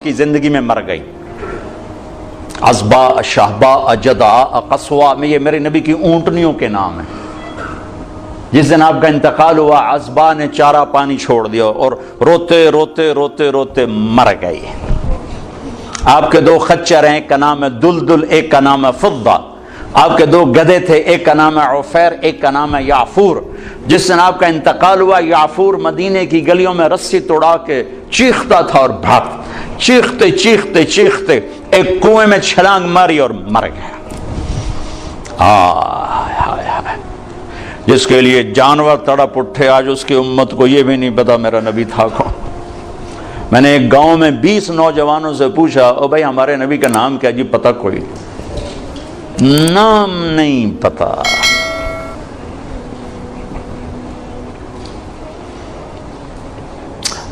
کی زندگی میں مر گئی. عزبا، شہبا، اجدا، قصوا، میں یہ میرے نبی کی اونٹنیوں کے نام ہیں. جس دن آپ کا انتقال ہوا عزبا نے چارہ پانی چھوڑ دیا اور روتے روتے روتے روتے مر گئی. آپ کے دو خچر ہیں، ایک کا نام ہے دلدل، ایک کا نام ہے فضہ. آپ کے دو گدھے تھے، ایک کا نام ہے عفیر، ایک کا نام ہے یعفور. جس دن آپ کا انتقال ہوا یعفور مدینے کی گلیوں میں رسی توڑا کے چیختا تھا اور بھاگتا، چیختے چیختے چیختے ایک کنویں میں چھلانگ ماری اور مر گیا. جس کے لیے جانور تڑپ اٹھے، آج اس کی امت کو یہ بھی نہیں پتا میرا نبی تھا کون. میں نے ایک گاؤں میں 20 نوجوانوں سے پوچھا، او بھائی ہمارے نبی کا نام کیا؟ جی پتہ کوئی نام نہیں پتا.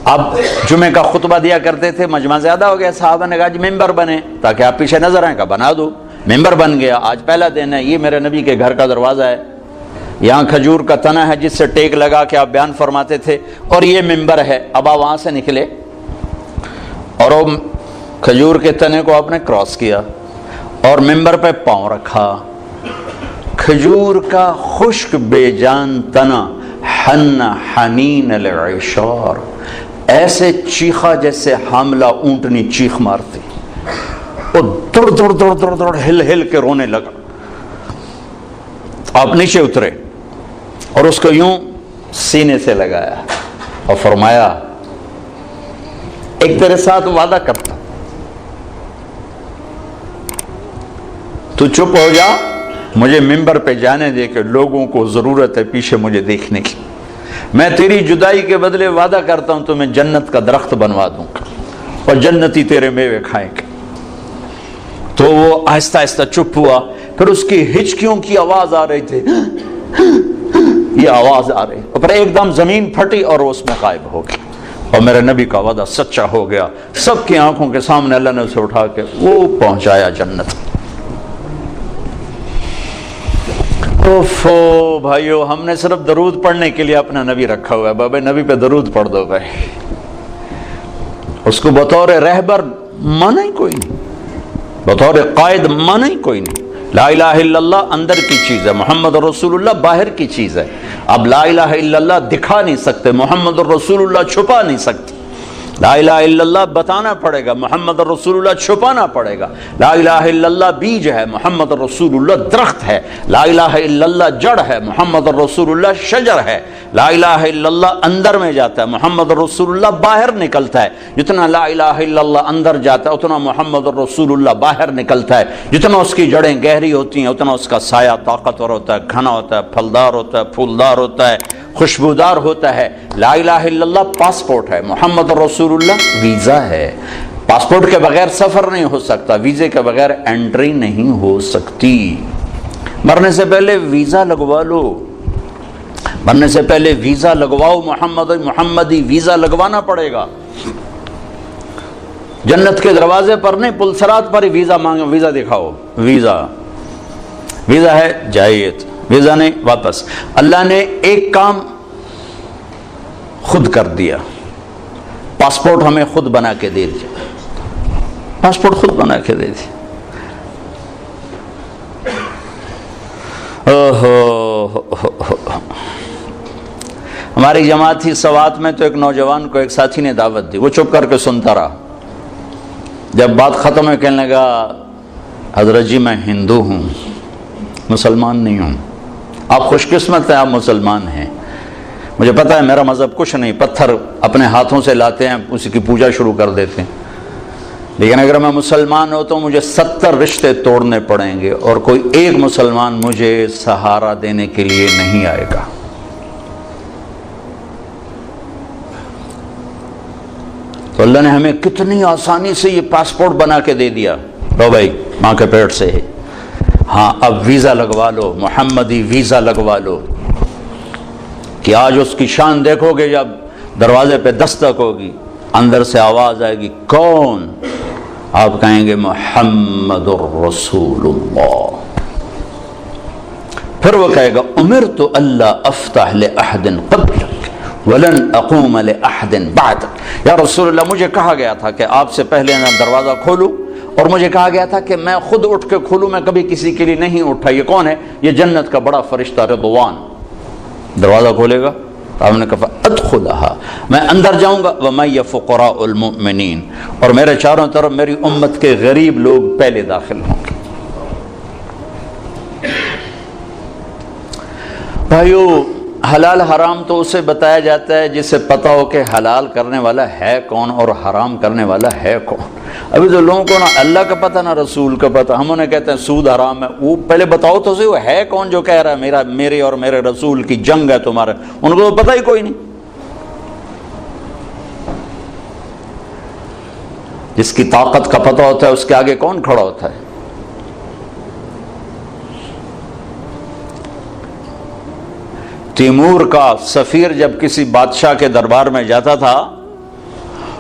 اب جمعے کا خطبہ دیا کرتے تھے، مجمع زیادہ ہو گیا، صحابہ نے کہا جی ممبر بنے تاکہ آپ پیچھے نظر آئیں. کا بنا دو. ممبر بن گیا. آج پہلا دن ہے. یہ میرے نبی کے گھر کا دروازہ ہے، یہاں کھجور کا تنا ہے جس سے ٹیک لگا کے آپ بیان فرماتے تھے، اور یہ ممبر ہے. اب آپ وہاں سے نکلے اور وہ کھجور کے تنے کو آپ نے کراس کیا اور ممبر پہ پاؤں رکھا. کھجور کا خشک بے جان تنا حن حنین العشار، ایسے چیخا جیسے حاملہ اونٹنی چیخ مارتی. وہ دوڑ دوڑ دوڑ دوڑ دوڑ ہل ہل کے رونے لگا. آپ نیچے اترے اور اس کو یوں سینے سے لگایا اور فرمایا ایک تیرے ساتھ وعدہ کرتا، تو چپ ہو جا، مجھے ممبر پہ جانے دے کہ لوگوں کو ضرورت ہے پیچھے مجھے دیکھنے کی. میں تیری جدائی کے بدلے وعدہ کرتا ہوں تمہیں جنت کا درخت بنوا دوں گا اور جنتی تیرے میوے کھائیں گے. تو وہ آہستہ آہستہ چپ ہوا. پھر اس کی ہچکیوں کی آواز آ رہی تھی، یہ آواز آ رہی، اور پھر ایک دم زمین پھٹی اور وہ اس میں غائب ہو گئی. اور میرے نبی کا وعدہ سچا ہو گیا. سب کی آنکھوں کے سامنے اللہ نے اسے اٹھا کے وہ پہنچایا جنت. اوفو بھائیو، ہم نے صرف درود پڑھنے کے لیے اپنا نبی رکھا ہوا ہے. بابا نبی پہ درود پڑھ دو بھائی. اس کو بطور رہبر مانا ہی کوئی نہیں، بطور قائد مانا ہی کوئی نہیں. لا الہ الا اللہ اندر کی چیز ہے، محمد رسول اللہ باہر کی چیز ہے. اب لا الہ الا اللہ دکھا نہیں سکتے، محمد رسول اللہ چھپا نہیں سکتے. لا الہ الا اللہ بتانا پڑے گا، محمد رسول اللہ چھپانا پڑے گا. لا الہ الا اللہ بیج ہے، محمد رسول اللہ درخت ہے. لا الہ الا اللہ جڑ ہے، محمد رسول اللہ شجر ہے. لا الہ الا اللہ اندر میں جاتا ہے، محمد رسول اللہ باہر نکلتا ہے. جتنا لا الہ الا اللہ اندر جاتا ہے اتنا محمد رسول اللہ باہر نکلتا ہے. جتنا اس کی جڑیں گہری ہوتی ہیں اتنا اس کا سایہ طاقتور ہوتا ہے، گھنا ہوتا ہے، پھلدار ہوتا ہے، پھولدار ہوتا ہے، خوشبودار ہوتا ہے. لا الہ الا اللہ پاسپورٹ ہے، محمد رسول اللہ ویزا ہے. پاسپورٹ کے بغیر سفر نہیں ہو سکتا، ویزے کے بغیر انٹری نہیں ہو سکتی. مرنے سے پہلے ویزا لگوا لو، مرنے سے پہلے ویزا لگواؤ. محمدی ویزا لگوانا پڑے گا. جنت کے دروازے پر نہیں، پلسرات پر ہی ویزا مانگو. ویزا دکھاؤ، ویزا ہے جائیے، ویزا نہیں واپس. اللہ نے ایک کام خود کر دیا، پاسپورٹ ہمیں خود بنا کے دے دیا. پاسپورٹ خود بنا کے دے دیا. ہماری جماعت تھی سوات میں، تو ایک نوجوان کو ایک ساتھی نے دعوت دی. وہ چپ کر کے سنتا رہا. جب بات ختم ہوئی کہنے لگا حضرت جی میں ہندو ہوں، مسلمان نہیں ہوں. آپ خوش قسمت ہیں، آپ مسلمان ہیں. مجھے پتہ ہے میرا مذہب کچھ نہیں، پتھر اپنے ہاتھوں سے لاتے ہیں، اسی کی پوجا شروع کر دیتے ہیں. لیکن اگر میں مسلمان ہوں تو مجھے 70 رشتے توڑنے پڑیں گے اور کوئی ایک مسلمان مجھے سہارا دینے کے لیے نہیں آئے گا. تو اللہ نے ہمیں کتنی آسانی سے یہ پاسپورٹ بنا کے دے دیا. لو بھائی ماں کے پیٹ سے ہے، ہاں اب ویزا لگوا لو، محمدی ویزا لگوا لو. کہ آج اس کی شان دیکھو گے، جب دروازے پہ دستک ہوگی اندر سے آواز آئے گی کون؟ آپ کہیں گے محمد الرسول اللہ. پھر وہ کہے گا امرت اللہ افتح لأحد قبلک وَلَنْ أَقُومَ لِأَحْدٍ بَعْدَكَ، یا رسول اللہ مجھے کہا گیا تھا کہ آپ سے پہلے میں دروازہ کھولوں، اور مجھے کہا گیا تھا کہ میں خود اٹھ کے کھولوں، میں کبھی کسی کے لیے نہیں اٹھا۔ یہ کون ہے؟ یہ جنت کا بڑا فرشتہ رضوان دروازہ کھولے گا۔ آپ نے کہا ادخلها، میں اندر جاؤں گا، وَمَيَّ فُقَرَاءُ الْمُؤْمِنِينَ، اور میرے چاروں طرف میری امت کے غریب لوگ پہلے داخل ہوں گے۔ بھائیو، حلال حرام تو اسے بتایا جاتا ہے جسے پتہ ہو کہ حلال کرنے والا ہے کون اور حرام کرنے والا ہے کون۔ ابھی تو لوگوں کو نہ اللہ کا پتہ نہ رسول کا پتہ، ہم انہیں کہتے ہیں سود حرام ہے، وہ پہلے بتاؤ تو صحیح وہ ہے کون جو کہہ رہا ہے میرے اور میرے رسول کی جنگ ہے تمہارے، ان کو تو پتہ ہی کوئی نہیں۔ جس کی طاقت کا پتہ ہوتا ہے اس کے آگے کون کھڑا ہوتا ہے؟ تیمور کا سفیر جب کسی بادشاہ کے دربار میں جاتا تھا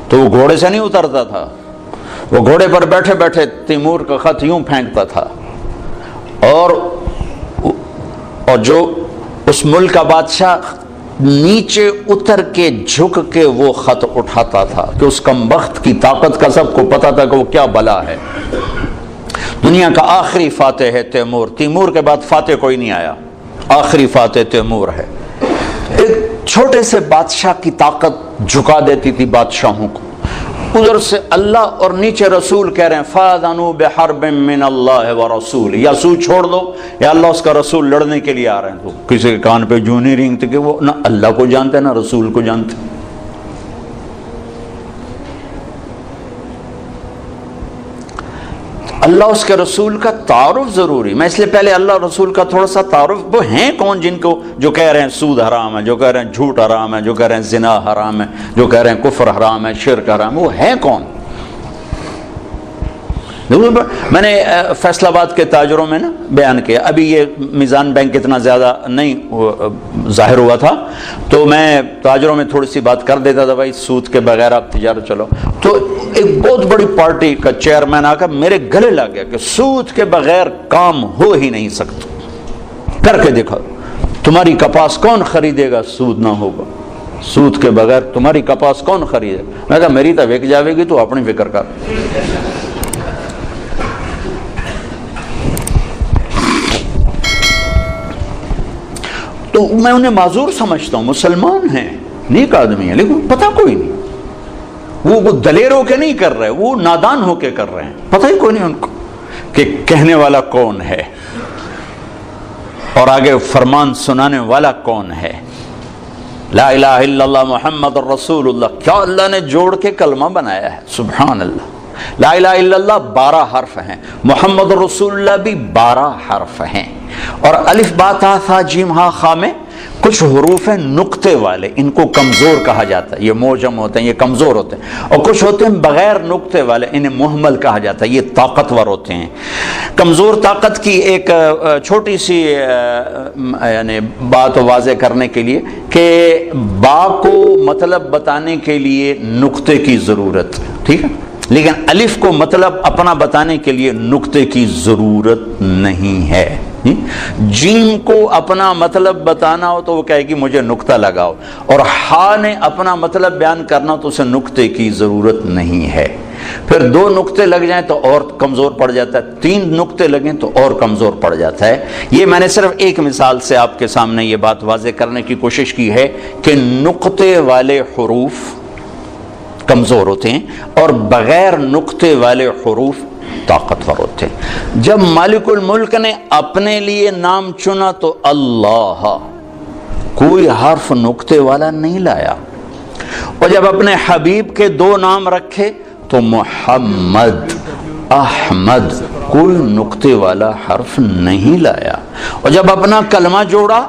تو وہ گھوڑے سے نہیں اترتا تھا، وہ گھوڑے پر بیٹھے بیٹھے تیمور کا خط یوں پھینکتا تھا، اور جو اس ملک کا بادشاہ نیچے اتر کے جھک کے وہ خط اٹھاتا تھا کہ اس کمبخت کی طاقت کا سب کو پتا تھا کہ وہ کیا بلا ہے۔ دنیا کا آخری فاتح ہے تیمور کے بعد فاتح کوئی نہیں آیا، آخری فاتح تیمور ہے۔ ایک چھوٹے سے بادشاہ کی طاقت جھکا دیتی تھی بادشاہوں کو، ادھر سے اللہ اور نیچے رسول کہہ رہے ہیں فَأَذَنُوا بِحَرْبٍ مِّنَ اللَّهِ وَرَسُولِهِ، یا سود چھوڑ دو یا اللہ اس کا رسول لڑنے کے لیے آ رہے ہیں۔ تو کسی کے کان پہ جوں نہیں رینگتے کہ وہ نہ اللہ کو جانتے نہ رسول کو جانتے۔ اللہ اس کے رسول کا تعارف ضروری۔ میں اس لیے پہلے اللہ رسول کا تھوڑا سا تعارف، وہ ہیں کون جن کو جو کہہ رہے ہیں سود حرام ہے، جو کہہ رہے ہیں جھوٹ حرام ہے، جو کہہ رہے ہیں زنا حرام ہے، جو کہہ رہے ہیں کفر حرام ہے، شرک حرام ہے، وہ ہیں کون؟ میں نے فیصل آباد کے تاجروں میں نا بیان کیا، ابھی یہ میزان بینک اتنا زیادہ نہیں ظاہر ہوا تھا تو میں تاجروں میں تھوڑی سی بات کر دیتا تھا، بھائی سود کے بغیر آپ تجارت چلو۔ تو ایک بہت بڑی پارٹی کا چیئرمین آ کر میرے گلے لگ گیا کہ سود کے بغیر کام ہو ہی نہیں سکتا، کر کے دیکھا، تمہاری کپاس کون خریدے گا سود نہ ہوگا، سود کے بغیر تمہاری کپاس کون خریدے گا؟ میں کہا میری تو وک جاوے گی تو اپنی فکر کر۔ تو میں انہیں معذور سمجھتا ہوں، مسلمان ہیں، نیک آدمی ہیں، لیکن پتہ کوئی نہیں، وہ دلیر ہو کے نہیں کر رہے، وہ نادان ہو کے کر رہے ہیں، پتہ ہی کوئی نہیں ان کو کہ کہنے والا کون ہے اور آگے فرمان سنانے والا کون ہے۔ لا الہ الا اللہ محمد الرسول اللہ، کیا اللہ نے جوڑ کے کلمہ بنایا ہے، سبحان اللہ۔ لا الہ الا اللہ 12 حرف ہیں، محمد الرسول اللہ بھی 12 حرف ہیں، اور الف با تا ثا جیم ہا خا میں کچھ حروف ہیں نقطے والے، ان کو کمزور کہا جاتا ہے، یہ موجم ہوتے ہیں، یہ کمزور ہوتے ہیں، اور کچھ ہوتے ہیں بغیر نقطے والے، انہیں محمل کہا جاتا ہے، یہ طاقتور ہوتے ہیں۔ کمزور طاقت کی ایک چھوٹی سی یعنی بات واضح کرنے کے لیے کہ با کو مطلب بتانے کے لیے نقطے کی ضرورت، ٹھیک ہے، لیکن الف کو مطلب اپنا بتانے کے لیے نقطے کی ضرورت نہیں ہے۔ جیم کو اپنا مطلب بتانا ہو تو وہ کہے گی مجھے نقطہ لگاؤ، اور ہا نے اپنا مطلب بیان کرنا تو اسے نقطے کی ضرورت نہیں ہے۔ پھر 2 نقطے لگ جائیں تو اور کمزور پڑ جاتا ہے، 3 نقطے لگیں تو اور کمزور پڑ جاتا ہے۔ یہ میں نے صرف ایک مثال سے آپ کے سامنے یہ بات واضح کرنے کی کوشش کی ہے کہ نقطے والے حروف کمزور ہوتے ہیں اور بغیر نقطے والے حروف طاقتور ہوتے ہیں۔ جب مالک الملک نے اپنے لیے نام چنا تو اللہ، کوئی حرف نقطے والا نہیں لایا، اور جب اپنے حبیب کے 2 نام رکھے تو محمد، احمد، کوئی نقطے والا حرف نہیں لایا، اور جب اپنا کلمہ جوڑا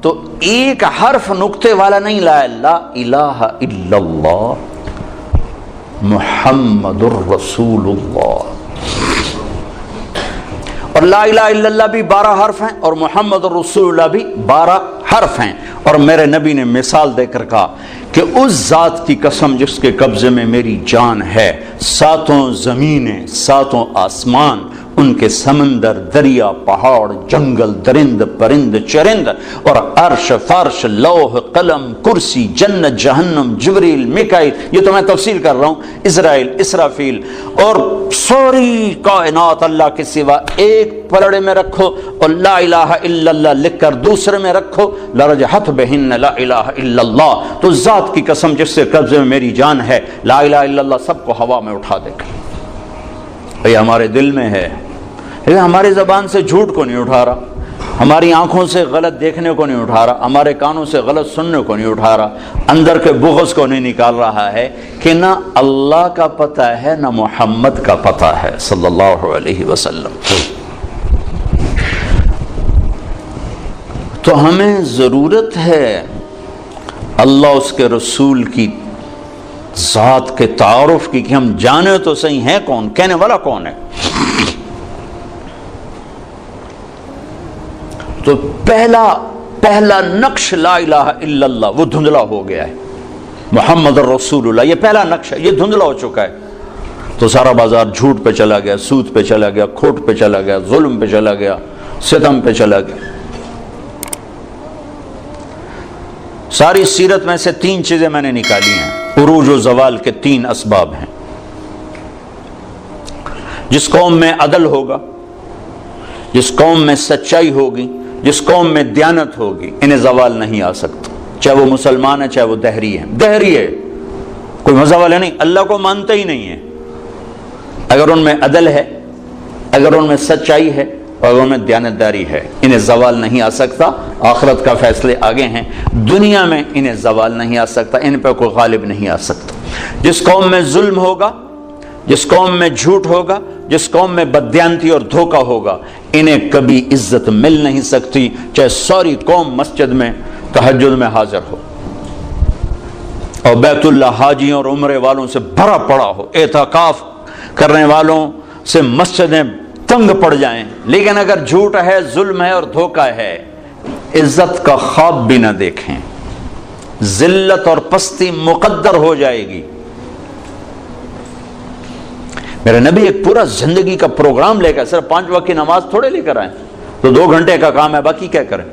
تو ایک حرف نقطے والا نہیں لایا، لا الہ الا اللہ محمد الرسول اللہ۔ اور لا الہ الا اللہ بھی 12 حرف ہیں اور محمد الرسول اللہ بھی 12 حرف ہیں، اور میرے نبی نے مثال دے کر کہا کہ اس ذات کی قسم جس کے قبضے میں میری جان ہے، 7 زمینیں 7 آسمان ان کے سمندر، دریا، پہاڑ، جنگل، درند پرند چرند، اور عرش، فرش، لوح، قلم، کرسی، جنت، جہنم، جبریل، میکائیل، یہ تو میں تفصیل کر رہا ہوں، اسرائیل، اسرافیل، اور ساری کائنات اللہ کے سوا ایک پلڑے میں رکھو اور لا الہ الا اللہ لکھ کر دوسرے میں رکھو، لرجحت بہن لا الہ الا اللہ، تو ذات کی قسم جس سے قبضے میں میری جان ہے، لا الہ الا اللہ سب کو ہوا میں اٹھا دے گا۔ یہ ہمارے دل میں ہے، یہ ہماری زبان سے جھوٹ کو نہیں اٹھا رہا، ہماری آنکھوں سے غلط دیکھنے کو نہیں اٹھا رہا، ہمارے کانوں سے غلط سننے کو نہیں اٹھا رہا، اندر کے بغض کو نہیں نکال رہا ہے، کہ نہ اللہ کا پتہ ہے نہ محمد کا پتہ ہے صلی اللہ علیہ وسلم۔ تو ہمیں ضرورت ہے اللہ اس کے رسول کی ذات کے تعارف کی، کہ ہم جانے تو صحیح ہیں کون، کہنے والا کون ہے۔ تو پہلا نقش لا الہ الا اللہ وہ دھندلا ہو گیا ہے، محمد الرسول اللہ یہ پہلا نقش ہے، یہ دھندلا ہو چکا ہے، تو سارا بازار جھوٹ پہ چلا گیا، سود پہ چلا گیا، کھوٹ پہ چلا گیا، ظلم پہ چلا گیا، ستم پہ چلا گیا۔ ساری سیرت میں سے 3 چیزیں میں نے نکالی ہیں، عروج و زوال کے 3 اسباب ہیں۔ جس قوم میں عدل ہوگا، جس قوم میں سچائی ہوگی، جس قوم میں دیانت ہوگی، انہیں زوال نہیں آ سکتا، چاہے وہ مسلمان ہے چاہے وہ دہری ہے۔ دہری ہے کوئی مذہب والے نہیں، اللہ کو مانتے ہی نہیں ہے، اگر ان میں عدل ہے، اگر ان میں سچائی ہے، اور ان میں دیانتداری ہے، انہیں زوال نہیں آ سکتا۔ آخرت کا فیصلے آگے ہیں، دنیا میں انہیں زوال نہیں آ سکتا، ان پہ کوئی غالب نہیں آ سکتا۔ جس قوم میں ظلم ہوگا، جس قوم میں جھوٹ ہوگا، جس قوم میں بددیانتی اور دھوکہ ہوگا، انہیں کبھی عزت مل نہیں سکتی، چاہے ساری قوم مسجد میں تہجد میں حاضر ہو اور بیت اللہ حاجیوں اور عمرے والوں سے بھرا پڑا ہو، اعتکاف کرنے والوں سے مسجدیں تنگ پڑ جائیں، لیکن اگر جھوٹ ہے، ظلم ہے اور دھوکہ ہے، عزت کا خواب بھی نہ دیکھیں، ذلت اور پستی مقدر ہو جائے گی۔ میرے نبی ایک پورا زندگی کا پروگرام لے کر، صرف 5 وقت کی نماز تھوڑے لے کر آئے، تو 2 گھنٹے کا کام ہے، باقی کیا کریں۔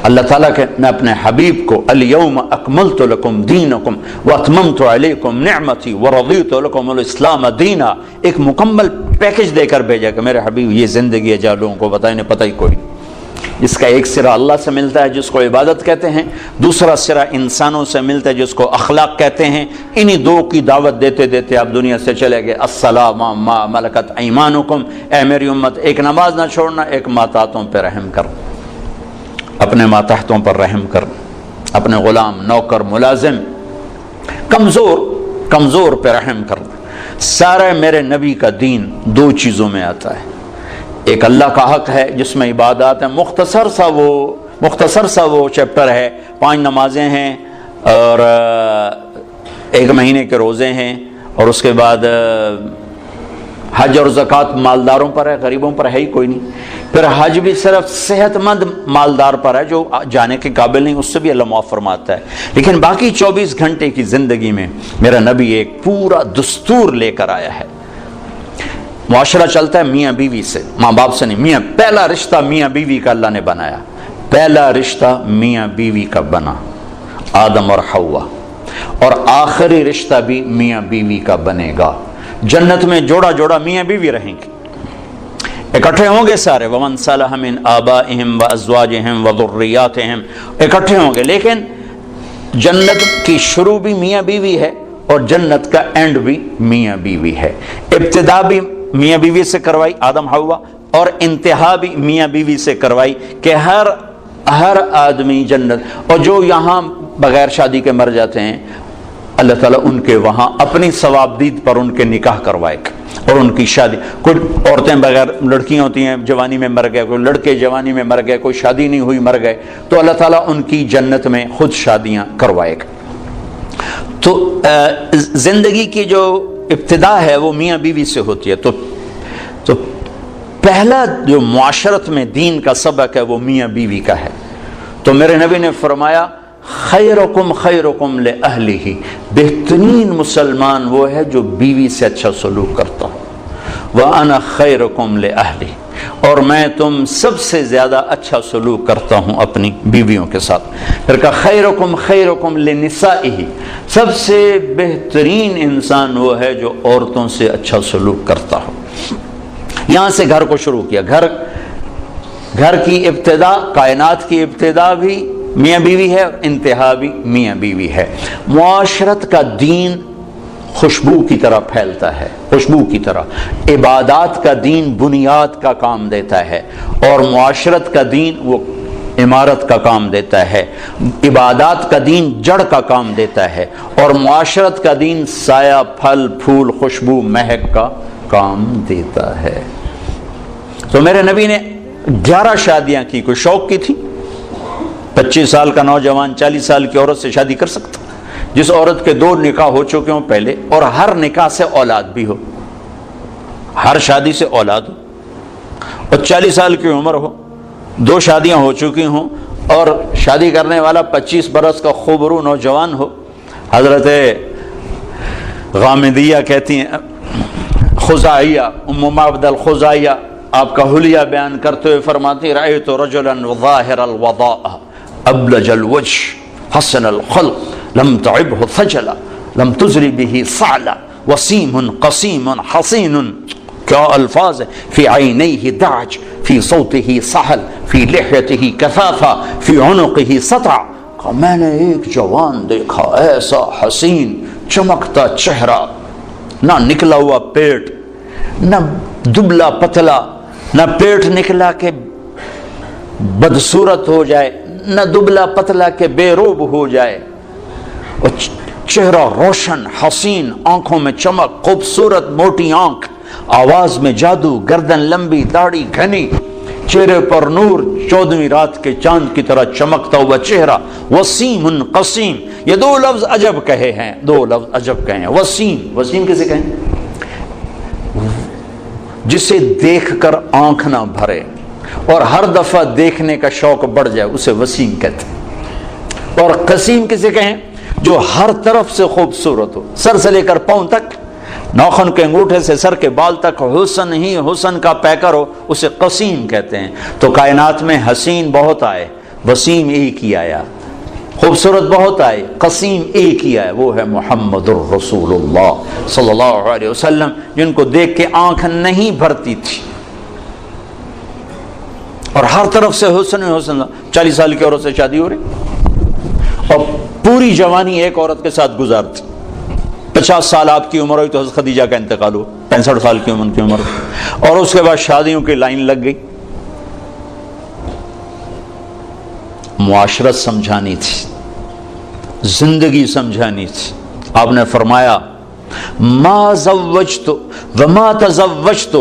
اللہ تعالیٰ کہ میں اپنے حبیب کو الیوم اکملت لکم دینکم واتممت علیکم نعمتی ورضیت لکم الاسلام دینا، ایک مکمل پیکج دے کر بھیجا کہ میرے حبیب یہ زندگی ہے، جا لوگوں کو بتائیں، پتہ ہی کوئی، اس کا ایک سرا اللہ سے ملتا ہے جس کو عبادت کہتے ہیں، دوسرا سرا انسانوں سے ملتا ہے جس کو اخلاق کہتے ہیں۔ انہی 2 کی دعوت دیتے دیتے آپ دنیا سے چلے گئے۔ السلام ما ملکت ایمانکم، اے میری امت ایک نماز نہ چھوڑنا، ایک ماتحتوں پہ رحم کر، اپنے ماتحتوں پر رحم کر، اپنے غلام، نوکر، ملازم، کمزور پہ رحم کر۔ سارے میرے نبی کا دین 2 چیزوں میں آتا ہے، ایک اللہ کا حق ہے جس میں عبادات ہیں، مختصر سا وہ چیپٹر ہے، 5 نمازیں ہیں اور 1 مہینے کے روزے ہیں، اور اس کے بعد حج اور زکوٰۃ مالداروں پر ہے، غریبوں پر ہے ہی کوئی نہیں۔ پھر حج بھی صرف صحت مند مالدار پر ہے، جو جانے کے قابل نہیں اس سے بھی اللہ معاف فرماتا ہے۔ لیکن باقی 24 گھنٹے کی زندگی میں میرا نبی ایک پورا دستور لے کر آیا ہے۔ معاشرہ چلتا ہے میاں بیوی سے، ماں باپ سے نہیں، پہلا رشتہ میاں بیوی کا اللہ نے بنایا، پہلا رشتہ میاں بیوی کا بنا، آدم اور حوا، اور آخری رشتہ بھی میاں بیوی کا بنے گا۔ جنت میں جوڑا جوڑا میاں بیوی رہیں گے، اکٹھے ہوں گے سارے، وَمَنْ صَلَحَ مِنْ آبَائِهِمْ وَأَزْوَاجِهِمْ وَذُرِّيَّاتِهِمْ، اکٹھے ہوں گے۔ لیکن جنت کی شروع بھی میاں بیوی ہے اور جنت کا اینڈ بھی میاں بیوی ہے۔ ابتدا بھی میاں بیوی سے کروائی آدم حوا، اور انتہا بھی میاں بیوی سے کروائی، کہ ہر آدمی جنت، اور جو یہاں بغیر شادی کے مر جاتے ہیں اللہ تعالیٰ ان کے وہاں اپنی ثوابدید پر ان کے نکاح کروائے گا اور ان کی شادی۔ کوئی عورتیں بغیر لڑکیاں ہوتی ہیں جوانی میں مر گئے، کوئی لڑکے جوانی میں مر گئے، کوئی شادی نہیں ہوئی مر گئے، تو اللہ تعالیٰ ان کی جنت میں خود شادیاں کروائے گا۔ تو زندگی کی جو ابتدا ہے وہ میاں بیوی سے ہوتی ہے۔ تو پہلا جو معاشرت میں دین کا سبق ہے وہ میاں بیوی کا ہے۔ تو میرے نبی نے فرمایا خیرکم خیرکم لأہلہ، بہترین مسلمان وہ ہے جو بیوی سے اچھا سلوک کرتا ہو، وَأَنَا خَيْرُكُمْ لِأَهْلِي، اور میں تم سب سے زیادہ اچھا سلوک کرتا ہوں اپنی بیویوں کے ساتھ۔ پھر کہا خیرکم خیرکم لنسائہ، سب سے بہترین انسان وہ ہے جو عورتوں سے اچھا سلوک کرتا ہو۔ یہاں سے گھر کو شروع کیا۔ گھر کی ابتدا، کائنات کی ابتدا بھی میاں بیوی ہے اور انتہا بھی میاں بیوی ہے۔ معاشرت کا دین خوشبو کی طرح پھیلتا ہے، خوشبو کی طرح۔ عبادات کا دین بنیاد کا کام دیتا ہے، اور معاشرت کا دین وہ عمارت کا کام دیتا ہے۔ عبادات کا دین جڑ کا کام دیتا ہے، اور معاشرت کا دین سایہ، پھل پھول، خوشبو، مہک کا کام دیتا ہے۔ تو میرے نبی نے 11 شادیاں کی۔ کوئی شوق کی تھی؟ 25 سال کا نوجوان 40 سال کی عورت سے شادی کر سکتا؟ جس عورت کے 2 نکاح ہو چکے ہوں پہلے، اور ہر نکاح سے اولاد بھی ہو، ہر شادی سے اولاد ہو، اور 40 سال کی عمر ہو، 2 شادیاں ہو چکی ہوں، اور شادی کرنے والا 25 برس کا خوبرو نوجوان ہو۔ حضرت غامدیہ کہتی ہیں، خزائیہ، ام معبد الخزائیہ آپ کا حلیہ بیان کرتے ہوئے فرماتی، رأیت رجلا ظاہر الوضاء ابلج الوجه حسن الخلق لم تعبه ثجلا لم تزری به صعلا وسیم قسیم حسین، کیا الفاظ ہے، فی عینیہ دعج فی صوتہ سہل فی لحیتہ کثافہ فی عنقہ سطع۔ میں نے ایک جوان دیکھا ایسا حسین چمکتا چہرہ، نہ نکلا ہوا پیٹ، نہ دبلا پتلا، نہ پیٹ نکلا کہ بدصورت ہو جائے، نہ دبلا پتلا کہ بے روب ہو جائے، اور چہرہ روشن حسین، آنکھوں میں چمک، خوبصورت موٹی آنکھ، آواز میں جادو، گردن لمبی، داڑھی گھنی، چہرے پر نور، 14ویں رات کے چاند کی طرح چمکتا ہوا چہرہ، وسیم قسیم۔ یہ 2 لفظ عجب کہے ہیں، 2 لفظ عجب کہے ہیں۔ وسیم، وسیم کسے کہیں؟ جسے دیکھ کر آنکھ نہ بھرے اور ہر دفعہ دیکھنے کا شوق بڑھ جائے، اسے وسیم کہتے ہیں۔ اور قسیم کسے کہیں؟ جو ہر طرف سے خوبصورت ہو، سر سے لے کر پاؤں تک، ناخن کے انگوٹھے سے سر کے بال تک حسن ہی حسن کا پیکر ہو، اسے قسیم کہتے ہیں۔ تو کائنات میں حسین بہت آئے، وسیم ایک ہی آیا، خوبصورت بہت آئے، قسیم ایک ہی آیا، وہ ہے محمد الرسول اللہ صلی اللہ علیہ وسلم، جن کو دیکھ کے آنکھ نہیں بھرتی تھی، اور ہر طرف سے حسن حسن۔ 40 سال کی عورت سے شادی ہو رہی، اور پوری جوانی ایک عورت کے ساتھ گزارتی۔ 50 سال آپ کی عمر ہوئی تو حضرت خدیجہ کا انتقال ہوا، 65 سال کی عمر ہوئی، اور اس کے بعد شادیوں کی لائن لگ گئی۔ معاشرت سمجھانی تھی، زندگی سمجھانی تھی۔ آپ نے فرمایا، ما زوجت وما تزوجت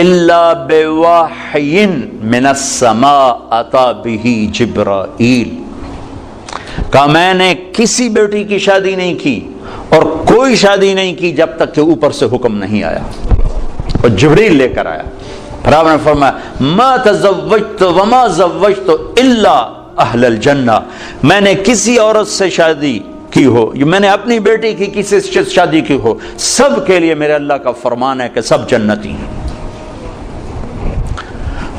الا بوحی من السماء اتی بہ جبرائیل۔ کہا میں نے کسی بیٹی کی شادی نہیں کی اور کوئی شادی نہیں کی جب تک کہ اوپر سے حکم نہیں آیا، اور جبریل لے کر آیا۔ پھر آپ نے فرمایا، ما تزوجت وما زوجت الا اہل الجنہ، میں نے کسی عورت سے شادی کی ہو، میں نے اپنی بیٹی کی کسی سے شادی کی ہو، سب کے لیے میرے اللہ کا فرمان ہے کہ سب جنتی ہیں۔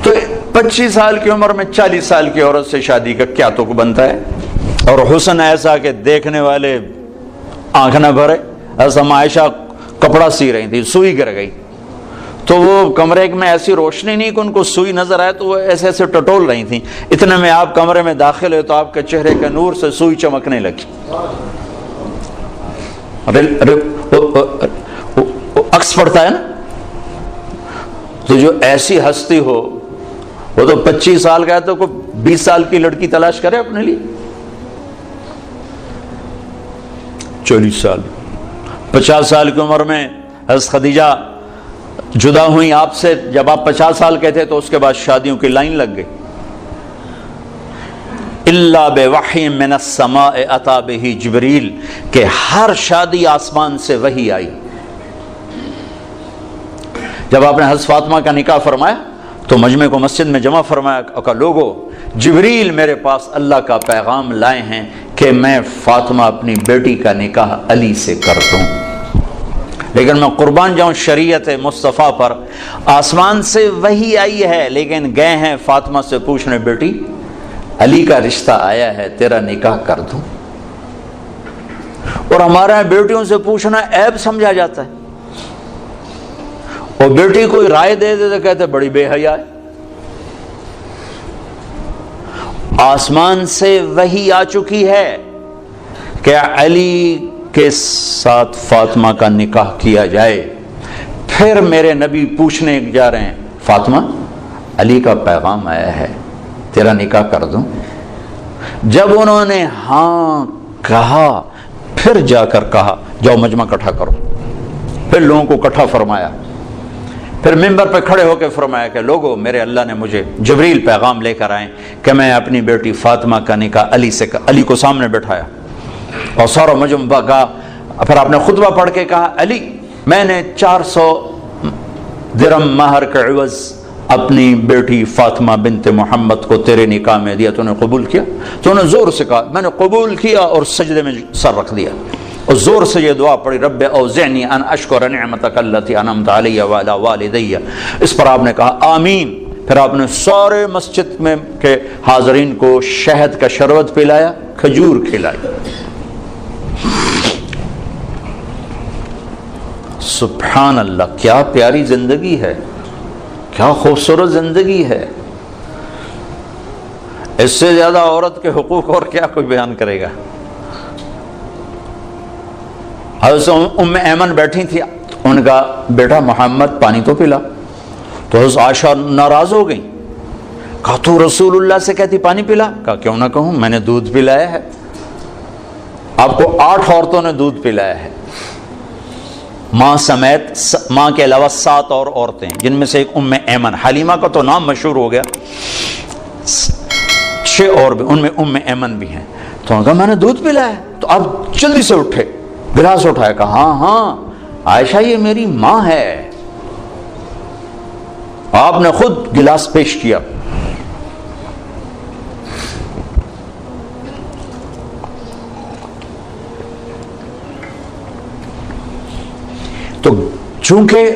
تو 25 سال کی عمر میں 40 سال کی عورت سے شادی کا کیا تو بنتا ہے، اور حسن ایسا کہ دیکھنے والے آنکھ نہ بھرے۔ ایسا عائشہ کپڑا سی رہی تھی، سوئی گر گئی، تو وہ کمرے میں ایسی روشنی نہیں کہ ان کو سوئی نظر آئے، تو وہ ایسے ایسے ٹٹول رہی تھیں۔ اتنے میں آپ کمرے میں داخل ہوئے تو آپ کے چہرے کے نور سے سوئی چمکنے لگی۔ عکس پڑتا ہے نا، تو جو ایسی ہستی ہو وہ تو 25 سال کا ہے تو کوئی 20 سال کی لڑکی تلاش کرے اپنے لیے۔ 40 سال 50 سال کی عمر میں حضرت خدیجہ جدا ہوئی آپ سے، جب آپ 50 سال کے تھے، تو اس کے بعد شادیوں کی لائن لگ گئی۔ الا بوحی من السماء اتی بہ جبریل، کہ ہر شادی آسمان سے وحی آئی۔ جب آپ نے حضرت فاطمہ کا نکاح فرمایا تو مجمع کو مسجد میں جمع فرمایا، اور کہا لوگو، جبریل میرے پاس اللہ کا پیغام لائے ہیں کہ میں فاطمہ اپنی بیٹی کا نکاح علی سے کر دوں، لیکن میں قربان جاؤں شریعت مصطفیٰ پر، آسمان سے وحی آئی ہے لیکن گئے ہیں فاطمہ سے پوچھنے، بیٹی علی کا رشتہ آیا ہے، تیرا نکاح کر دوں۔ اور ہمارے یہاں بیٹیوں سے پوچھنا عیب سمجھا جاتا ہے، اور بیٹی کوئی رائے دے دے تو کہتے بڑی بے حیا ہے۔ آسمان سے وحی آ چکی ہے کہ علی کے ساتھ فاطمہ کا نکاح کیا جائے، پھر میرے نبی پوچھنے جا رہے ہیں، فاطمہ علی کا پیغام آیا ہے، تیرا نکاح کر دوں؟ جب انہوں نے ہاں کہا، پھر جا کر کہا جاؤ مجمع اکٹھا کرو، پھر لوگوں کو اکٹھا فرمایا، پھر ممبر پہ کھڑے ہو کے فرمایا کہ لوگو، میرے اللہ نے مجھے جبریل پیغام لے کر آئے کہ میں اپنی بیٹی فاطمہ کا نکاح علی سے علی کو سامنے بٹھایا اور سارا مجمع کا، پھر آپ نے خطبہ پڑھ کے کہا، علی میں نے 400 درہم مہر کے عوض اپنی بیٹی فاطمہ بنت محمد کو تیرے نکاح میں دیا، تو نے قبول کیا؟ تو نے زور سے کہا میں نے قبول کیا، اور سجدے میں سر رکھ دیا اور زور سے یہ دعا پڑھی، رب اوزعنی ان اشکر نعمتک التی انعمت علی وعلی والدی، اس پر آپ نے کہا آمین۔ پھر آپ نے سارے مسجد میں کے حاضرین کو شہد کا شربت پلایا، کھجور کھلائی۔ سبحان اللہ، کیا پیاری زندگی ہے، کیا خوبصورت زندگی ہے، اس سے زیادہ عورت کے حقوق اور کیا کوئی بیان کرے گا۔ حضرت ام ایمن بیٹھی تھی، ان کا بیٹا محمد پانی تو پلا، تو حضرت عائشہ ناراض ہو گئی، کہا تو رسول اللہ سے کہتی پانی پلا؟ کہا کیوں نہ کہوں، میں نے دودھ پلایا ہے، آپ کو 8 عورتوں نے دودھ پلایا ہے، ماں سمیت، ماں کے علاوہ 7 اور عورتیں، جن میں سے ایک ام ایمن، حلیمہ کا تو نام مشہور ہو گیا، 6 اور بھی، ان میں ام ایمن بھی ہیں۔ تو انہوں نے کہا میں نے دودھ پلایا ہے، تو آپ جلدی سے اٹھے، گلاس اٹھایا، کہا ہاں ہاں عائشہ یہ میری ماں ہے، آپ نے خود گلاس پیش کیا۔ تو چونکہ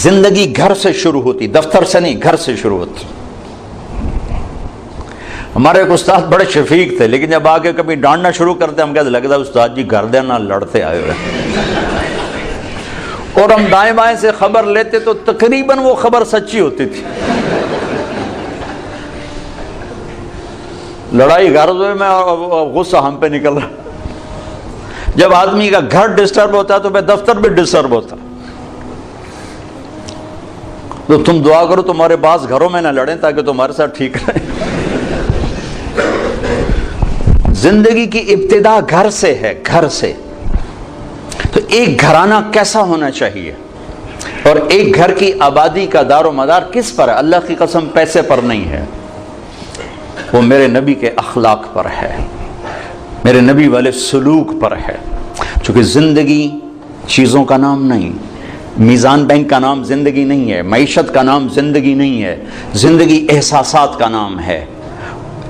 زندگی گھر سے شروع ہوتی، دفتر سے نہیں، گھر سے شروع ہوتی۔ ہمارے ایک استاد بڑے شفیق تھے، لیکن جب آگے کبھی ڈانٹنا شروع کرتے ہم کہتے لگتا ہے استاد جی گھر دینا لڑتے آئے ہوئے، اور ہم دائیں بائیں سے خبر لیتے تو تقریباً وہ خبر سچی ہوتی تھی۔ لڑائی گھر میں اور غصہ ہم پہ نکل رہا، جب آدمی کا گھر ڈسٹرب ہوتا ہے تو پھر دفتر بھی ڈسٹرب ہوتا، تو تم دعا کرو تمہارے باس گھروں میں نہ لڑیں تاکہ تمہارے ساتھ ٹھیک رہے۔ زندگی کی ابتدا گھر سے ہے، گھر سے۔ تو ایک گھرانہ کیسا ہونا چاہیے، اور ایک گھر کی آبادی کا دار و مدار کس پر ہے؟ اللہ کی قسم پیسے پر نہیں ہے، وہ میرے نبی کے اخلاق پر ہے، میرے نبی والے سلوک پر ہے۔ چونکہ زندگی چیزوں کا نام نہیں، میزان بینک کا نام زندگی نہیں ہے، معیشت کا نام زندگی نہیں ہے، زندگی احساسات کا نام ہے۔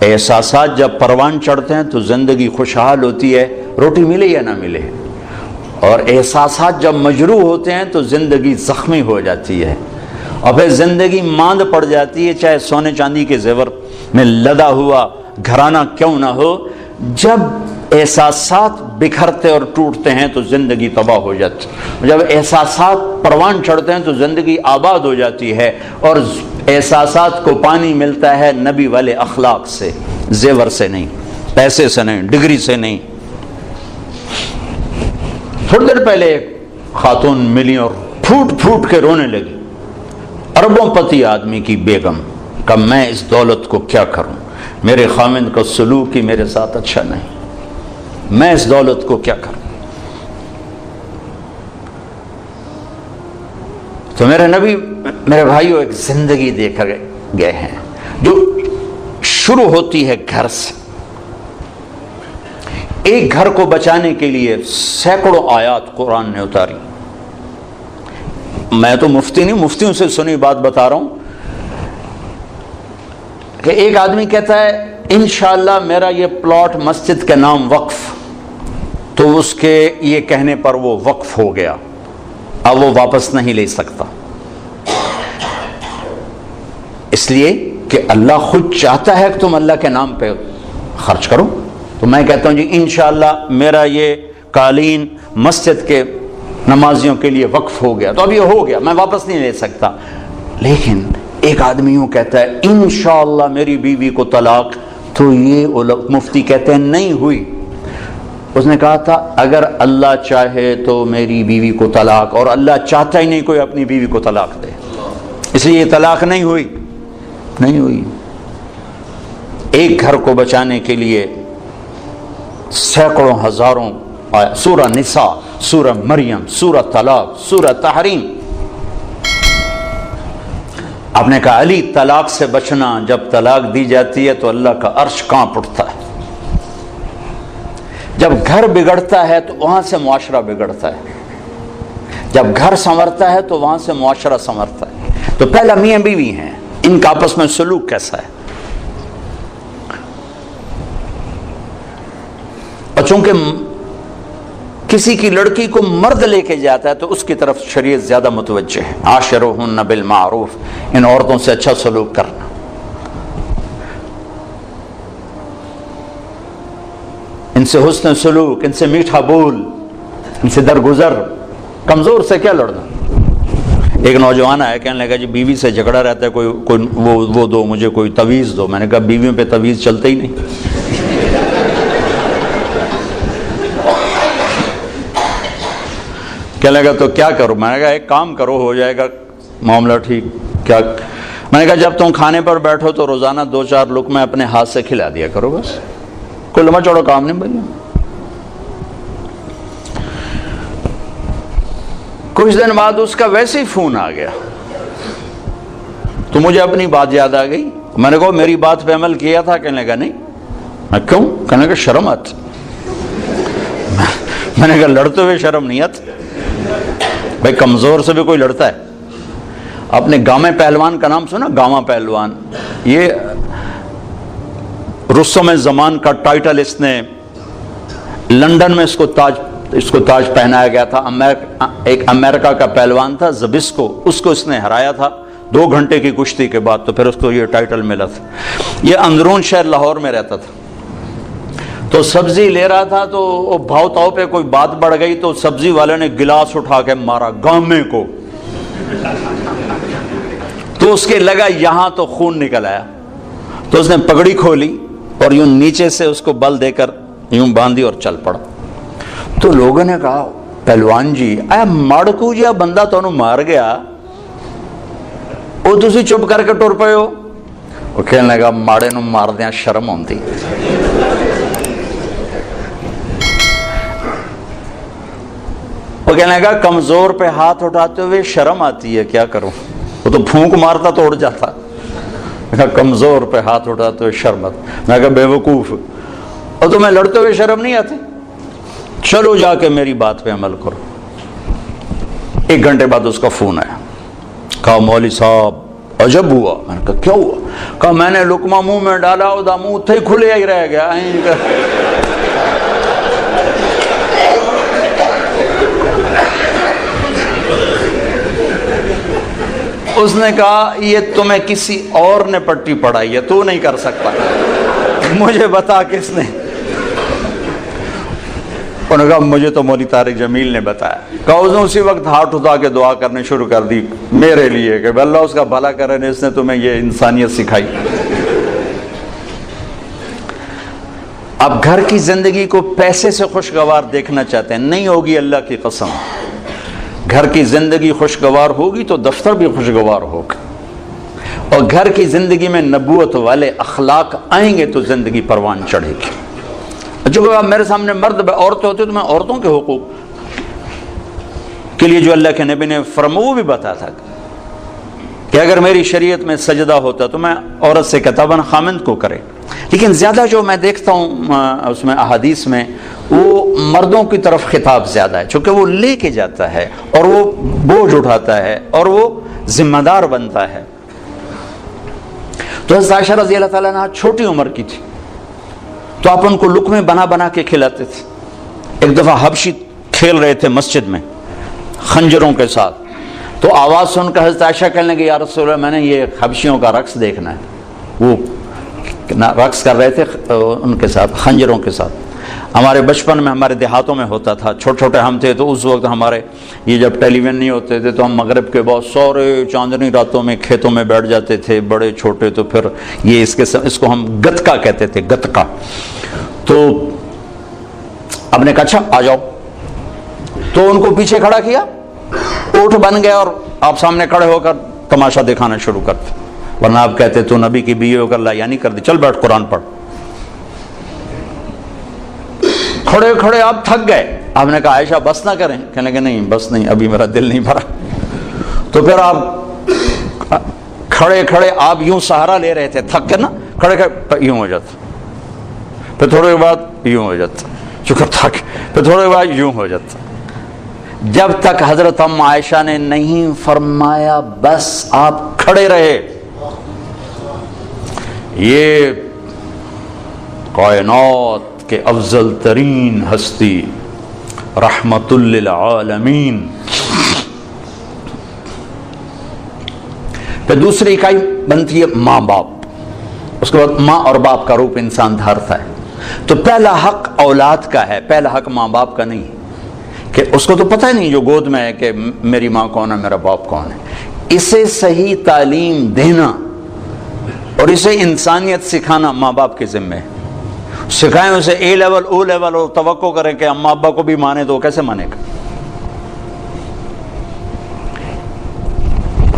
احساسات جب پروان چڑھتے ہیں تو زندگی خوشحال ہوتی ہے، روٹی ملے یا نہ ملے، اور احساسات جب مجروح ہوتے ہیں تو زندگی زخمی ہو جاتی ہے، اور پھر زندگی ماند پڑ جاتی ہے، چاہے سونے چاندی کے زیور میں لدا ہوا گھرانہ کیوں نہ ہو۔ جب احساسات بکھرتے اور ٹوٹتے ہیں تو زندگی تباہ ہو جاتی ہے، جب احساسات پروان چڑھتے ہیں تو زندگی آباد ہو جاتی ہے، اور احساسات کو پانی ملتا ہے نبی والے اخلاق سے، زیور سے نہیں، پیسے سے نہیں، ڈگری سے نہیں۔ تھوڑی دیر پہلے ایک خاتون ملی اور پھوٹ پھوٹ کے رونے لگی، اربوں پتی آدمی کی بیگم، کہ میں اس دولت کو کیا کروں، میرے خامند کا سلوک ہی میرے ساتھ اچھا نہیں، میں اس دولت کو کیا کروں۔ تو میرے نبی، میرے بھائیوں، ایک زندگی دے کر گئے ہیں جو شروع ہوتی ہے گھر سے۔ ایک گھر کو بچانے کے لیے سینکڑوں آیات قرآن نے اتاری۔ میں تو مفتی نہیں، مفتیوں سے سنی بات بتا رہا ہوں کہ ایک آدمی کہتا ہے انشاءاللہ میرا یہ پلاٹ مسجد کے نام وقف، تو اس کے یہ کہنے پر وہ وقف ہو گیا، اب وہ واپس نہیں لے سکتا، اس لیے کہ اللہ خود چاہتا ہے کہ تم اللہ کے نام پہ خرچ کرو۔ تو میں کہتا ہوں جی انشاءاللہ میرا یہ قالین مسجد کے نمازیوں کے لیے وقف ہو گیا، تو اب یہ ہو گیا، میں واپس نہیں لے سکتا۔ لیکن ایک آدمی یوں کہتا ہے انشاءاللہ میری بیوی کو طلاق، تو یہ مفتی کہتے ہیں نہیں ہوئی۔ اس نے کہا تھا اگر اللہ چاہے تو میری بیوی کو طلاق، اور اللہ چاہتا ہی نہیں کوئی اپنی بیوی کو طلاق دے، اس لیے یہ طلاق نہیں ہوئی، نہیں ہوئی۔ ایک گھر کو بچانے کے لیے سینکڑوں ہزاروں سورہ نساء، سورہ مریم، سورہ طلاق، سورہ تحریم۔ آپ نے کہا علی طلاق سے بچنا، جب طلاق دی جاتی ہے تو اللہ کا عرش کانپ اٹھتا ہے، جب گھر بگڑتا ہے تو وہاں سے معاشرہ بگڑتا ہے، جب گھر سنورتا ہے تو وہاں سے معاشرہ سنورتا ہے۔ تو پہلا میاں بیوی ہیں، ان کا آپس میں سلوک کیسا ہے؟ اور چونکہ کسی کی لڑکی کو مرد لے کے جاتا ہے تو اس کی طرف شریعت زیادہ متوجہ ہے، عاشروہن بالمعروف، ان عورتوں سے اچھا سلوک کرنا۔ ان سے حسن سلوک، ان سے میٹھا بول، ان سے درگزر، کمزور سے کیا لڑنا۔ ایک نوجوان آیا کہنے لگا جی بیوی سے جھگڑا رہتا ہے، کوئی وہ دو مجھے، کوئی تویز دو۔ میں نے کہا بیویوں پہ تویز چلتے ہی نہیں۔ کہنے لگا تو کیا کروں؟ میں نے کہا ایک کام کرو، ہو جائے گا معاملہ ٹھیک۔ کیا؟ میں نے کہا جب تم کھانے پر بیٹھو تو روزانہ 2-4 لقمے اپنے ہاتھ سے کھلا دیا کرو، بس کوئی لمبا چوڑا کام نہیں بھائی۔ کچھ دن بعد اس کا ویسے ہی فون آ گیا، تو مجھے اپنی بات یاد آ گئی۔ میں نے کہا میری بات پہ عمل کیا تھا؟ کہنے لگا نہیں۔ میں کیوں؟ کہنے لگا شرم آتی۔ میں نے کہا لڑتے ہوئے شرم نہیں آتی بھائی، کمزور سے بھی کوئی لڑتا ہے۔ آپ نے گامے پہلوان کا نام سنا؟ گاما پہلوان، یہ رستم زمان کا ٹائٹل، اس نے لندن میں اس کو تاج پہنایا گیا تھا۔ ایک امریکہ کا پہلوان تھا زبسکو، اس کو اس نے ہرایا تھا 2 گھنٹے کی کشتی کے بعد، تو پھر اس کو یہ ٹائٹل ملا تھا۔ یہ اندرون شہر لاہور میں رہتا تھا، تو سبزی لے رہا تھا، تو بھاؤ تاؤ پہ کوئی بات بڑھ گئی تو سبزی والے نے گلاس اٹھا کے مارا گامے کو، تو اس کے لگا یہاں تو خون نکل آیا، تو اس نے پگڑی کھولی اور یوں نیچے سے اس کو بل دے کر یوں باندھی اور چل پڑا۔ تو لوگوں نے کہا پہلوان جی اے ماڑکو جی بندہ تو مار گیا، وہ تسی چپ کر کے ٹر پے ہو۔ وہ کہنے لگا ماڑے نو مار دیا شرم ہوندی۔ وہ کہنے لگا کمزور پہ ہاتھ اٹھاتے ہوئے شرم آتی ہے، کیا کروں؟ وہ تو پھونک مارتا تو اڑ جاتا۔ کمزور پہ ہاتھ اٹھاتے ہوئے شرم آتی۔ میں کہا بے وقوف، اور تمہیں لڑتے ہوئے شرم نہیں آتی؟ چلو جا کے میری بات پہ عمل کرو۔ 1 گھنٹے بعد اس کا فون آیا، کہا مولوی صاحب عجب ہوا۔ میں نے کہا کیا ہوا؟ کہا میں نے لقمہ منہ میں ڈالا، ادا منہ اتھے ہی کھلے ہی رہ گیا۔ اس نے کہا یہ تمہیں کسی اور نے پٹی پڑھائی ہے، تو نہیں کر سکتا، مجھے بتا کس نے؟ انہوں نے کہا مجھے تو مولوی طارق جمیل نے بتایا۔ کہا اس نے اسی وقت ہاتھ اٹھا کے دعا کرنے شروع کر دی میرے لیے کہ اللہ اس کا بھلا کرے، اس نے تمہیں یہ انسانیت سکھائی۔ اب گھر کی زندگی کو پیسے سے خوشگوار دیکھنا چاہتے ہیں، نہیں ہوگی اللہ کی قسم۔ گھر کی زندگی خوشگوار ہوگی تو دفتر بھی خوشگوار ہوگا، اور گھر کی زندگی میں نبوت والے اخلاق آئیں گے تو زندگی پروان چڑھے گی۔ جو میرے سامنے مرد عورتیں ہوتی تو میں عورتوں کے حقوق کے لیے جو اللہ کے نبی نے فرمایا وہ بھی بتا تھا کہ اگر میری شریعت میں سجدہ ہوتا تو میں عورت سے کہتا خامند کو کرے، لیکن زیادہ جو میں دیکھتا ہوں اس میں احادیث میں وہ مردوں کی طرف خطاب زیادہ ہے، چونکہ وہ لے کے جاتا ہے اور وہ بوجھ اٹھاتا ہے اور وہ ذمہ دار بنتا ہے۔ تو حضرت عائشہ رضی اللہ تعالیٰ عنہ چھوٹی عمر کی تھی، تو آپ ان کو لقمے بنا بنا کے کھلاتے تھے. ایک دفعہ حبشی کھیل رہے تھے مسجد میں خنجروں کے ساتھ, تو آواز سن کر حضرت عائشہ کہنے لگی یا رسول اللہ میں نے یہ حبشیوں کا رقص دیکھنا ہے. وہ رقص کر رہے تھے ان کے ساتھ خنجروں کے ساتھ. ہمارے بچپن میں ہمارے دیہاتوں میں ہوتا تھا, چھوٹے چھوٹے ہم تھے تو اس وقت ہمارے یہ جب ٹیلی ویژن نہیں ہوتے تھے تو ہم مغرب کے بعد سورے چاندنی راتوں میں کھیتوں میں بیٹھ جاتے تھے بڑے چھوٹے. تو پھر یہ اس کو ہم گتکا کہتے تھے, گتکا. تو اب نے کہا اچھا آ جاؤ, تو ان کو پیچھے کھڑا کیا, اونٹ بن گیا اور آپ سامنے کھڑے ہو کر تماشا دکھانا شروع کرتے. ورنہ آپ کہتے تو نبی کی بیوی ہو کر لا یعنی کر دی, چل بیٹھ قرآن پڑھ. کھڑے کھڑے آپ تھک گئے. آپ نے کہا عائشہ بس نہ کریں, کہنے لگے نہیں بس نہیں, ابھی میرا دل نہیں بھرا. تو پھر آپ کھڑے کھڑے آپ یوں سہارا لے رہے تھے, تھک کے نا, کھڑے کھڑے یوں ہو جاتا, پھر تھوڑے بعد یوں ہو جاتا, چونکہ تھک, پھر تھوڑے بعد یوں ہو جاتا, جب تک حضرت ام عائشہ نے نہیں فرمایا بس آپ کھڑے رہے. یہ کائنات کے افضل ترین ہستی رحمت للعالمین. پھر دوسری اکائی بنتی ہے ماں باپ. اس کے بعد ماں اور باپ کا روپ انسان دھارتا ہے. تو پہلا حق اولاد کا ہے, پہلا حق ماں باپ کا نہیں, کہ اس کو تو پتہ ہی نہیں جو گود میں ہے کہ میری ماں کون ہے میرا باپ کون ہے. اسے صحیح تعلیم دینا اور اسے انسانیت سکھانا ماں باپ کے ذمہ ہے. سکھائیں اسے اے لیول او لیول اور توقع کریں کہ اماں ابا کو بھی مانے تو کیسے مانے گا.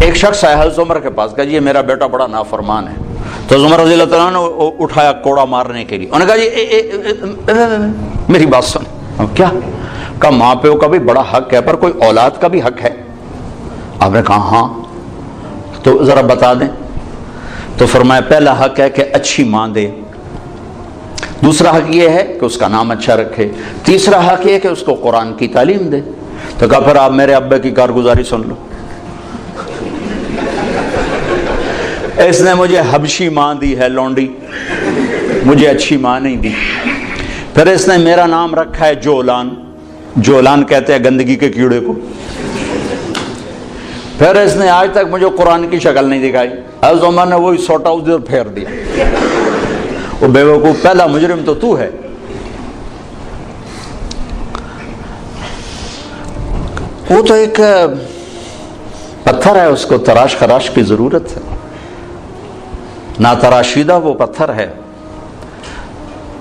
ایک شخص آیا حضرت عمر کے پاس, کہا جی میرا بیٹا بڑا نافرمان ہے. تو عمر رضی اللہ تعالیٰ نے اٹھایا کوڑا مارنے کے لیے. انہوں نے کہا جی میری بات سن. کیا کہا ماں پیو کا بھی بڑا حق ہے پر کوئی اولاد کا بھی حق ہے. آپ نے کہا ہاں, تو ذرا بتا دیں. تو فرمایا پہلا حق ہے کہ اچھی ماں دے, دوسرا حق یہ ہے کہ اس کا نام اچھا رکھے, تیسرا حق یہ کہ اس کو قرآن کی تعلیم دے. تو کہا پھر آپ میرے ابے کی کارگزاری سن لو. اس نے مجھے حبشی ماں دی ہے لونڈی, مجھے اچھی ماں نہیں دی. پھر اس نے میرا نام رکھا ہے جولان, جولان کہتے ہیں گندگی کے کیڑے کو. پھر اس نے آج تک مجھے قرآن کی شکل نہیں دکھائی. حضرت عمر نے وہی سوٹا ادھر پھیر دیا. وہ بیوقوف پہلا مجرم تو ہے. وہ تو ایک پتھر ہے, اس کو تراش خراش کی ضرورت ہے, نہ تراشیدہ وہ پتھر ہے.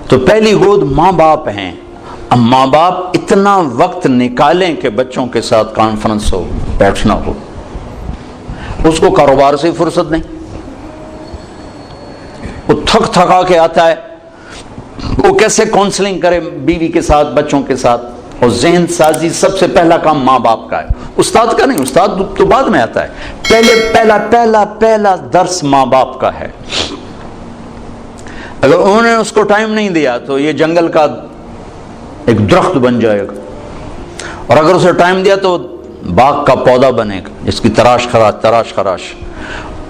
تو پہلی گود ماں باپ ہیں. اب ماں باپ اتنا وقت نکالیں کہ بچوں کے ساتھ کانفرنس ہو, بیٹھنا ہو. اس کو کاروبار سے فرصت نہیں, وہ تھک تھکا کے آتا ہے, وہ کیسے کاؤنسلنگ کرے بیوی کے ساتھ بچوں کے ساتھ. اور ذہن سازی سب سے پہلا کام ماں باپ کا ہے, استاد کا نہیں. استاد تو بعد میں آتا ہے, پہلے پہلا درس ماں باپ کا ہے. اگر انہوں نے اس کو ٹائم نہیں دیا تو یہ جنگل کا ایک درخت بن جائے گا, اور اگر اسے ٹائم دیا تو باغ کا پودا بنے گا جس کی تراش خراش.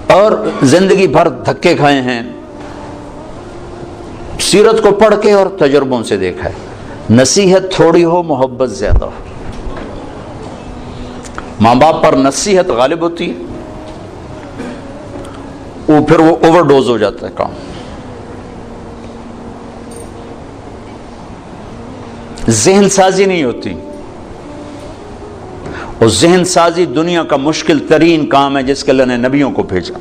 اور زندگی بھر دھکے کھائے ہیں, سیرت کو پڑھ کے اور تجربوں سے دیکھا ہے. نصیحت تھوڑی ہو, محبت زیادہ ہو. ماں باپ پر نصیحت غالب ہوتی ہے, پھر وہ اوور ڈوز ہو جاتا ہے کام. ذہن سازی نہیں ہوتی, اور ذہن سازی دنیا کا مشکل ترین کام ہے جس کے اللہ نے نبیوں کو بھیجا.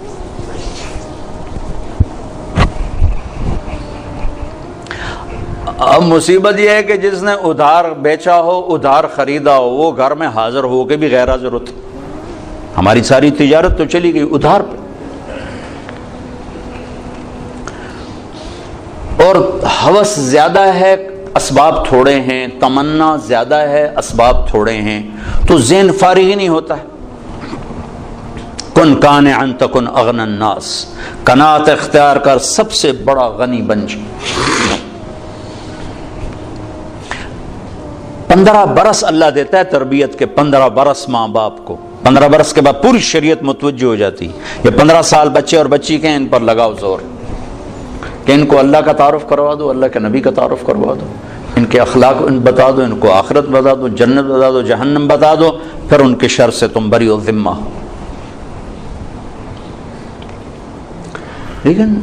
اب مصیبت یہ ہے کہ جس نے ادھار بیچا ہو, ادھار خریدا ہو, وہ گھر میں حاضر ہو کے بھی غیر حاضر ہوتا. ہماری ساری تجارت تو چلی گئی ادھار پہ. اور ہوس زیادہ ہے, اسباب تھوڑے ہیں. تمنا زیادہ ہے, اسباب تھوڑے ہیں. تو ذہن فارغ ہی نہیں ہوتا ہے. کن قانعا تکن اغنى الناس, قناعت اختیار کر سب سے بڑا غنی بن جا. 15 برس اللہ دیتا ہے تربیت کے, 15 برس ماں باپ کو. 15 برس کے بعد پوری شریعت متوجہ ہو جاتی. یہ 15 سال بچے اور بچی کے ہیں, ان پر لگاؤ زور. کہ ان کو اللہ کا تعارف کروا دو، اللہ کے نبی کا تعارف کروا دو، ان کے اخلاق بتا دو، ان کو آخرت بتا دو، جنت بتا دو، جہنم بتا دو، پھر ان کے شر سے تم بری و ذمہ ہو۔ لیکن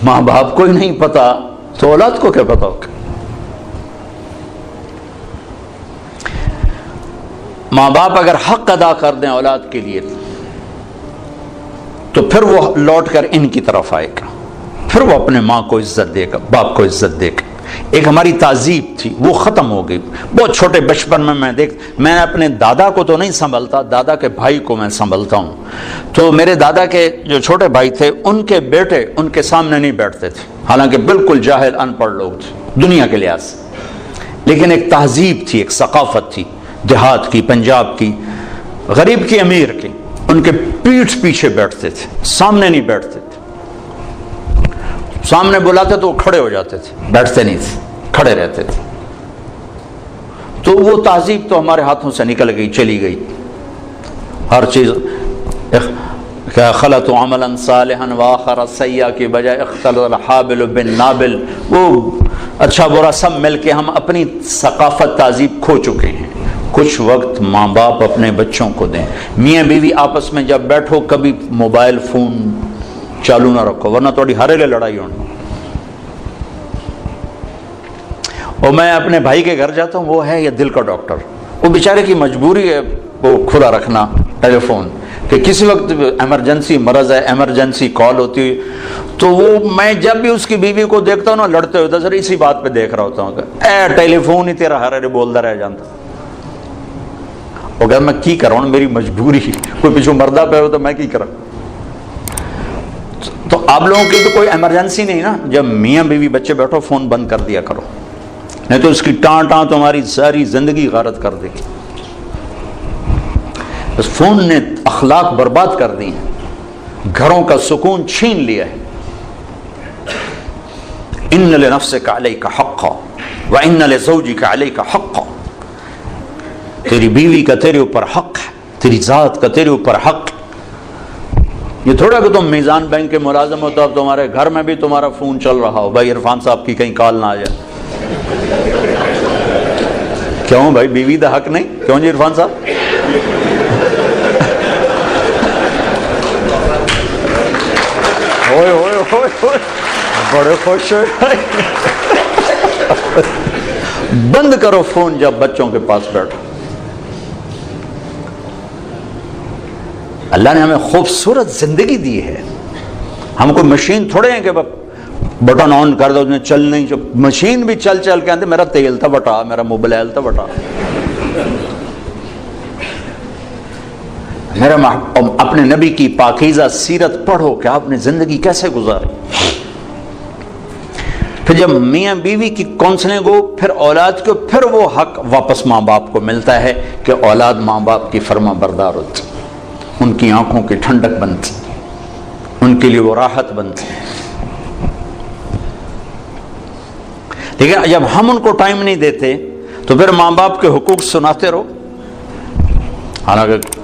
ماں باپ کو ہی نہیں پتا تو اولاد کو کیا پتا ہوگا؟ ماں باپ اگر حق ادا کر دیں اولاد کے لیے تو پھر وہ لوٹ کر ان کی طرف آئے گا، پھر وہ اپنے ماں کو عزت دے گا، باپ کو عزت دے گا۔ ایک ہماری تہذیب تھی وہ ختم ہو گئی۔ بہت چھوٹے بچپن میں میں اپنے دادا کو تو نہیں سنبھلتا، دادا کے بھائی کو میں سنبھلتا ہوں، تو میرے دادا کے جو چھوٹے بھائی تھے ان کے بیٹے ان کے سامنے نہیں بیٹھتے تھے، حالانکہ بالکل جاہل ان پڑھ لوگ تھے دنیا کے لحاظ سے، لیکن ایک تہذیب تھی، ایک ثقافت تھی، دیہات کی، پنجاب کی، غریب کی، امیر کی، ان کے پیٹھ پیچھے بیٹھتے تھے، سامنے نہیں بیٹھتے تھے، سامنے بلاتے تو وہ کھڑے ہو جاتے تھے، بیٹھتے نہیں تھے، کھڑے رہتے تھے۔ تو وہ تہذیب تو ہمارے ہاتھوں سے نکل گئی، چلی گئی، ہر چیز خلط عملا صالحا واخر سیئا کی بجائے اختلط الحابل بالنابل، وہ اچھا برا سب مل کے ہم اپنی ثقافت تہذیب کھو چکے ہیں۔ کچھ وقت ماں باپ اپنے بچوں کو دیں، میاں بیوی آپس میں جب بیٹھو کبھی موبائل فون چالو نہ رکھو ورنہ تھوڑی ہر لے لڑائی ہونی۔ اور میں اپنے بھائی کے گھر جاتا ہوں، وہ ہے یہ دل کا ڈاکٹر، وہ بیچارے کی مجبوری ہے وہ کھلا رکھنا ٹیلی فون کہ کسی وقت ایمرجنسی مرض ہے، ایمرجنسی کال ہوتی ہے، تو وہ میں جب بھی اس کی بیوی کو دیکھتا ہوں نا لڑتے ہوئے تو اسی بات پہ دیکھ رہا ہوتا ہوں کہ اے ٹیلی فون ہی تیرا ہر بولتا رہ جاتا، اگر میں کی کروں میری مجبوری، کوئی پیچھو مردہ پہ ہو تو میں کی کروں۔ تو آپ لوگوں کی تو کوئی ایمرجنسی نہیں نا، جب میاں بیوی بچے بیٹھو فون بند کر دیا کرو، نہیں تو اس کی ٹان ٹان تمہاری ساری زندگی غارت کر دے گی۔ اس فون نے اخلاق برباد کر دی ہیں، گھروں کا سکون چھین لیا ہے۔ ان لنفسک علیک حقا وان لزوجک علیک حقا، تیری بیوی کا تیرے اوپر حق ہے، تیری ذات کا تیرے اوپر حق ہے۔ یہ تھوڑا کہ تم میزان بینک کے ملازم ہو تو اب تمہارے گھر میں بھی تمہارا فون چل رہا ہو، بھائی عرفان صاحب کی کہیں کال نہ آ جائے۔ کیوں بھائی بیوی دا حق نہیں؟ کیوں جی عرفان صاحب؟ ہوئے ہوئے ہوئے ہوئے بڑے خوش ہوئے۔ بند کرو فون جب بچوں کے پاس بیٹھو۔ اللہ نے ہمیں خوبصورت زندگی دی ہے، ہم کو مشین تھوڑے ہیں کہ بٹن آن کر دو اس نے چل نہیں، مشین بھی چل چل کے آتے میرا تیل تھا بٹا، میرا موبائل تھا بٹا۔ میرا اپنے نبی کی پاکیزہ سیرت پڑھو کہ آپ نے زندگی کیسے گزاری۔ پھر جب میاں بیوی کی کونسلنگ ہو پھر اولاد کو، پھر وہ حق واپس ماں باپ کو ملتا ہے کہ اولاد ماں باپ کی فرما بردار ہوتی، ان کی آنکھوں کی ٹھنڈک بنتی، ان کے لیے وہ راحت بنتی۔ لیکن جب ہم ان کو ٹائم نہیں دیتے تو پھر ماں باپ کے حقوق سناتے رہو۔ حالانکہ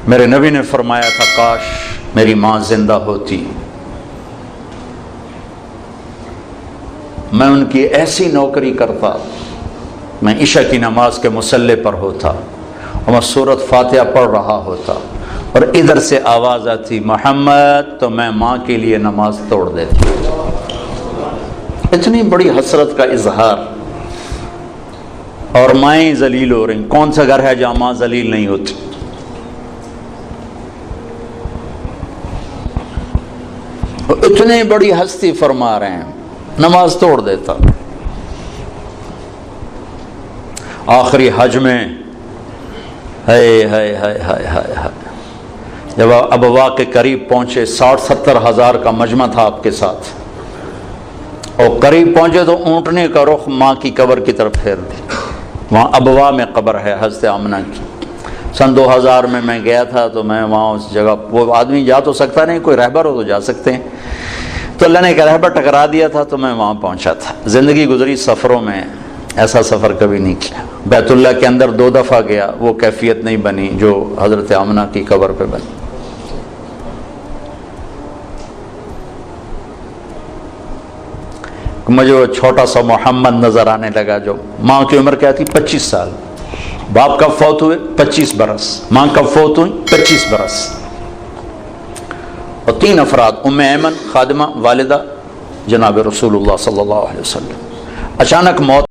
میرے نبی نے فرمایا تھا کاش میری ماں زندہ ہوتی، میں ان کی ایسی نوکری کرتا، میں عشاء کی نماز کے مصلی پر ہوتا اور میں سورۃ فاتحہ پڑھ رہا ہوتا اور ادھر سے آواز آتی محمد، تو میں ماں کے لیے نماز توڑ دیتا۔ اتنی بڑی حسرت کا اظہار، اور مائیں ذلیل ہو رہی۔ کون سا گھر ہے جہاں ماں ذلیل نہیں ہوتی؟ اتنی بڑی ہستی فرما رہے ہیں نماز توڑ دیتا۔ آخری حج میں جب ابوا کے قریب پہنچے، 60-70 ہزار کا مجمع تھا آپ کے ساتھ، اور قریب پہنچے تو اونٹنے کا رخ ماں کی قبر کی طرف پھیر دی۔ وہاں ابوا میں قبر ہے حضرت آمنہ کی۔ سن 2000 میں گیا تھا تو میں وہاں اس جگہ، وہ آدمی جا تو سکتا نہیں، کوئی رہبر ہو تو جا سکتے ہیں، تو اللہ نے ایک رہبر ٹکرا دیا تھا تو میں وہاں پہنچا تھا۔ زندگی گزری سفروں میں، ایسا سفر کبھی نہیں کیا۔ بیت اللہ کے اندر 2 دفعہ گیا، وہ کیفیت نہیں بنی جو حضرت آمنہ کی قبر پہ بنی۔ مجھے وہ چھوٹا سا محمد نظر آنے لگا. جو ماں کی عمر کیا تھی؟ 25 سال. باپ کب فوت ہوئے؟ 25 برس. ماں کب فوت ہوئی؟ 25 برس. اور 3 افراد، ام ایمن خادمہ والدہ جناب رسول اللہ صلی اللہ علیہ وسلم. اچانک موت